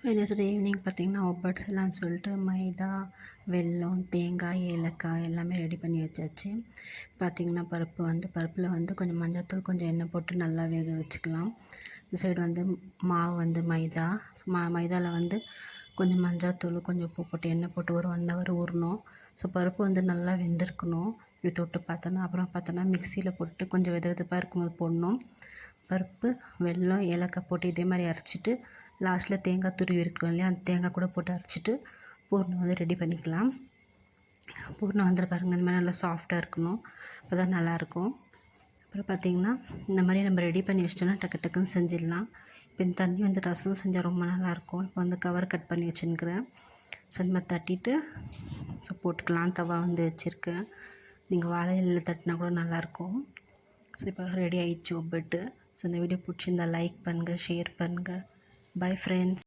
Wednesday evening பார்த்திங்கன்னா ஒப்பட் செய்யலான்னு சொல்லிட்டு மைதா, வெல்லம், தேங்காய், ஏலக்காய் எல்லாமே ரெடி பண்ணி வச்சாச்சு. பார்த்திங்கன்னா பருப்பில் வந்து கொஞ்சம் மஞ்சள்தூள், கொஞ்சம் எண்ணெய் போட்டு நல்லா வேக வச்சுக்கலாம். இந்த சைடு வந்து மாவு வந்து மைதாவில் வந்து கொஞ்சம் மஞ்சள்தூள், கொஞ்சம் உப்பு போட்டு எண்ணெய் போட்டு ஒரு 1 ஹவர் ஊறணும். ஸோ பருப்பு வந்து நல்லா வெந்திருக்கணும். இப்படி தொட்டு பார்த்தோன்னா அப்புறம் பார்த்தோன்னா மிக்சியில் போட்டு கொஞ்சம் வெதுப்பாக இருக்கும்போது போடணும். பருப்பு, வெல்லம், ஏலக்காய் போட்டு இதே மாதிரி அரைச்சிட்டு லாஸ்ட்டில் தேங்காய் துருவி இருக்கும் இல்லையா, அந்த தேங்காய் கூட போட்டு அரைச்சிட்டு பூர்ணம் வந்து ரெடி பண்ணிக்கலாம். பூர்ணம் வந்து பாருங்கள் இந்த மாதிரி நல்லா சாஃப்டாக இருக்கணும், அப்போ தான் நல்லாயிருக்கும். அப்புறம் பார்த்திங்கன்னா இந்த மாதிரி நம்ம ரெடி பண்ணி வச்சிட்டோன்னா டக்குன்னு செஞ்சிடலாம். இப்போ இந்த தண்ணி வந்து ரசம் செஞ்சால் ரொம்ப நல்லாயிருக்கும். இப்போ வந்து கவர் கட் பண்ணி வச்சுருக்கிறேன். ஸோ இந்த மாதிரி தட்டிட்டு போட்டுக்கலாம். தவா வந்து வச்சுருக்கேன். நீங்கள் வாழை இலையில் தட்டினா கூட நல்லாயிருக்கும். ஸோ இப்போ ரெடி ஆகிடுச்சு ஒப்பட்டு. ஸோ இந்த வீடியோ பிடிச்சிருந்தா லைக் பண்ணுங்கள், ஷேர் பண்ணுங்கள். Bye friends.